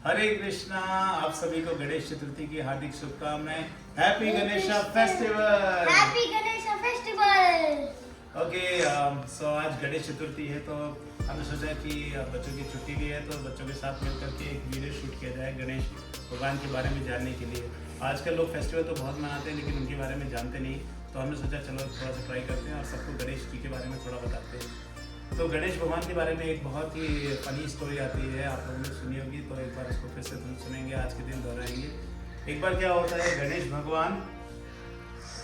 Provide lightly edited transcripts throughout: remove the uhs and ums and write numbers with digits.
हरे कृष्णा। आप सभी को गणेश चतुर्थी की हार्दिक शुभकामनाएं। Happy Ganesh festival. Happy Ganesh festival. Okay, so आज गणेश चतुर्थी है तो हमने सोचा कि बच्चों की छुट्टी भी है तो बच्चों के साथ मिलकर के एक वीडियो शूट किया जाए गणेश भगवान के बारे में जानने के लिए। आजकल लोग फेस्टिवल तो बहुत मनाते हैं लेकिन उनके बारे में जानते नहीं, तो हमने सोचा चलो थोड़ा सा ट्राई करते हैं और सबको गणेश जी के बारे में थोड़ा बताते हैं। तो गणेश भगवान के बारे में एक बहुत ही फनी स्टोरी आती है, आप लोगों ने सुनी होगी, तो एक बार इसको फिर से सुनेंगे, आज के दिन दोहराएंगे। एक बार क्या होता है, गणेश भगवान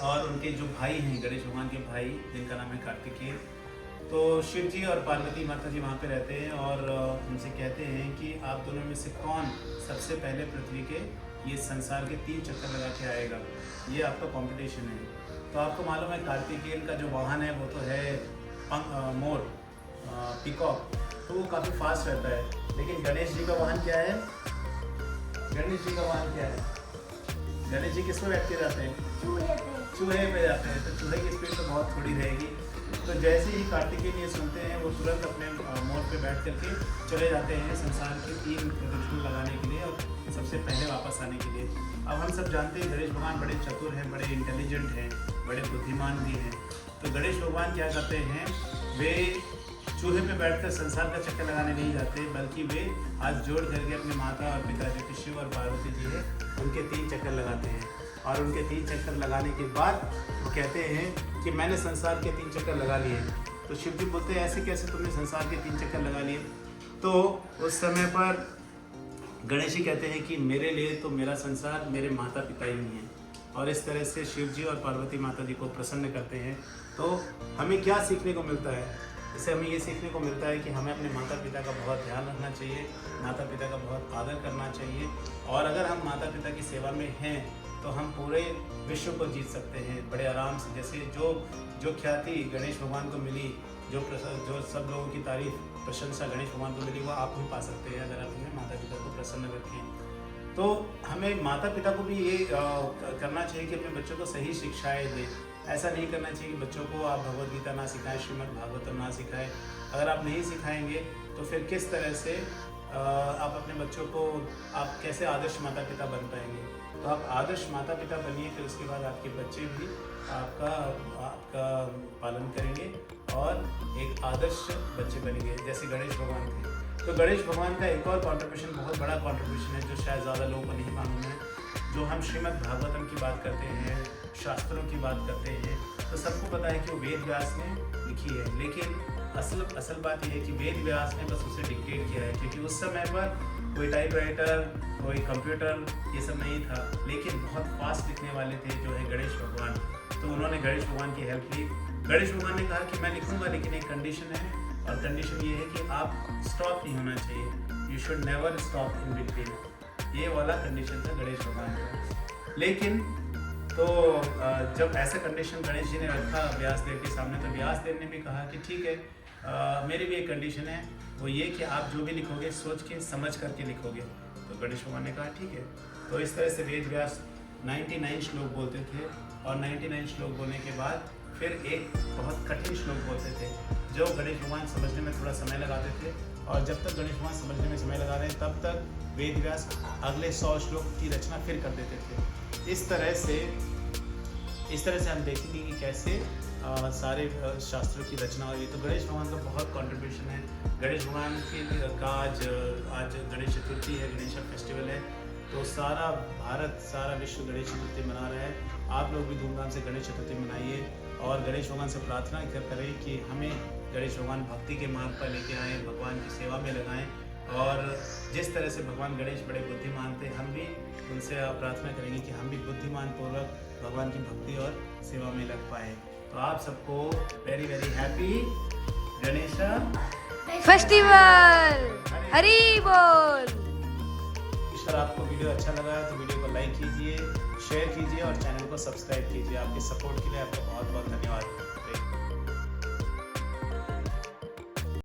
और उनके जो भाई हैं, गणेश भगवान के भाई जिनका नाम है कार्तिकेय, तो शिव जी और पार्वती माता जी वहाँ पे रहते हैं और उनसे कहते हैं कि आप दोनों में से कौन सबसे पहले पृथ्वी के ये संसार के 3 चक्कर लगा के आएगा, ये आपका कंपटीशन है। तो आपको मालूम है कार्तिकेय का जो वाहन है वो तो है मोर, पीकॉक, तो वो काफ़ी फास्ट रहता है। लेकिन गणेश जी का वाहन क्या है? गणेश जी का वाहन क्या है? गणेश जी किस पे बैठ के जाते हैं? चूहे पे जाते हैं। तो चूहे की स्पीड तो बहुत थोड़ी रहेगी। तो जैसे ही कार्तिकेय ये सुनते हैं वो तुरंत अपने मोर पे बैठ करके चले जाते हैं संसार के 3 प्रदक्षिण लगाने के लिए और सबसे पहले वापस आने के लिए। अब हम सब जानते हैं गणेश भगवान बड़े चतुर हैं, बड़े इंटेलिजेंट हैं, बड़े बुद्धिमान भी हैं। तो गणेश भगवान क्या करते हैं, वे चूहे पे बैठकर संसार का चक्कर लगाने नहीं जाते, बल्कि वे हाथ जोड़ करके अपने माता और पिता जो कि शिव और पार्वती जी है उनके 3 चक्कर लगाते हैं। और उनके 3 चक्कर लगाने के बाद वो कहते हैं कि मैंने संसार के 3 चक्कर लगा लिए। तो शिव जी बोलते हैं ऐसे कैसे तुमने संसार के 3 चक्कर लगा लिए? तो उस समय पर गणेश जी कहते हैं कि मेरे लिए तो मेरा संसार मेरे माता पिता ही है। और इस तरह से शिव जी और पार्वती माता जी को प्रसन्न करते हैं। तो हमें क्या सीखने को मिलता है? इससे हमें ये सीखने को मिलता है कि हमें अपने माता पिता का बहुत ध्यान रखना चाहिए, माता पिता का बहुत आदर करना चाहिए। और अगर हम माता पिता की सेवा में हैं तो हम पूरे विश्व को जीत सकते हैं बड़े आराम से। जैसे जो ख्याति गणेश भगवान को मिली, जो सब लोगों की तारीफ प्रशंसा गणेश भगवान को मिली, वो आप भी पा सकते हैं अगर आप अपने माता पिता को प्रसन्न रखें। तो हमें माता पिता को भी ये करना चाहिए कि अपने बच्चों को सही शिक्षाएं दें। ऐसा नहीं करना चाहिए कि बच्चों को आप भगवद गीता ना सिखाएं, श्रीमद् भागवतम ना सिखाएं। अगर आप नहीं सिखाएंगे तो फिर किस तरह से आप अपने बच्चों को, आप कैसे आदर्श माता पिता बन पाएंगे? तो आप आदर्श माता पिता बनिए, फिर उसके बाद आपके बच्चे भी आपका पालन करेंगे और एक आदर्श बच्चे बनेंगे जैसे गणेश भगवान थे। तो गणेश भगवान का एक और कॉन्ट्रीब्यूशन, बहुत बड़ा कॉन्ट्रीब्यूशन है जो शायद ज़्यादा लोगों को नहीं मालूम है। जो हम श्रीमद् भागवतम की बात करते हैं, शास्त्रों की बात करते हैं, तो सबको पता है कि वो वेद व्यास ने लिखी है। लेकिन असल बात यह है कि वेद व्यास ने बस उसे डिक्टेट किया है, क्योंकि उस समय पर कोई टाइपराइटर, कोई कंप्यूटर, ये सब नहीं था। लेकिन बहुत फास्ट लिखने वाले थे जो है गणेश भगवान। तो उन्होंने गणेश भगवान की हेल्प ली। गणेश भगवान ने कहा कि मैं लिखूंगा लेकिन एक कंडीशन है, और कंडीशन ये है कि आप स्टॉप नहीं होना चाहिए, you should never stop in between. ये वाला कंडीशन था गणेश भगवान का। लेकिन तो जब ऐसा कंडीशन गणेश जी ने रखा व्यासदेव के सामने, तो व्यासदेव ने भी कहा कि ठीक है, मेरी भी एक कंडीशन है, वो ये कि आप जो भी लिखोगे सोच के समझ करके लिखोगे। तो गणेश भगवान ने कहा ठीक है। तो इस तरह से वेद व्यास 99 श्लोक बोलते थे और 99 श्लोक बोलने के बाद फिर एक बहुत कठिन श्लोक बोलते थे जो गणेश भगवान समझने में थोड़ा समय लगाते थे। और जब तक गणेश भगवान समझने में समय लगा रहे हैं तब तक वेद व्यास अगले 100 श्लोक की रचना फिर कर देते थे। इस तरह से हम देखेंगे कि कैसे सारे शास्त्रों की रचना हुई। तो गणेश भगवान का बहुत कंट्रीब्यूशन है। गणेश भगवान का आज गणेश चतुर्थी है, गणेश फेस्टिवल है। तो सारा भारत, सारा विश्व गणेश चतुर्थी मना रहा है। आप लोग भी धूमधाम से गणेश चतुर्थी मनाइए और गणेश भगवान से प्रार्थना करें कि हमें गणेश भगवान भक्ति के मार्ग पर लेके आएँ, भगवान की सेवा में लगाएं। और जिस तरह से भगवान गणेश बड़े बुद्धिमान थे, हम भी उनसे प्रार्थना करेंगे कि हम भी बुद्धिमान पूर्वक भगवान की भक्ति और सेवा में लग पाए। तो आप सबको very very happy Ganesh festival. Hari बोल। अगर आपको वीडियो अच्छा लगा है तो वीडियो को लाइक कीजिए, शेयर कीजिए और चैनल को सब्सक्राइब कीजिए। आपके सपोर्ट के लिए आपका बहुत बहुत धन्यवाद।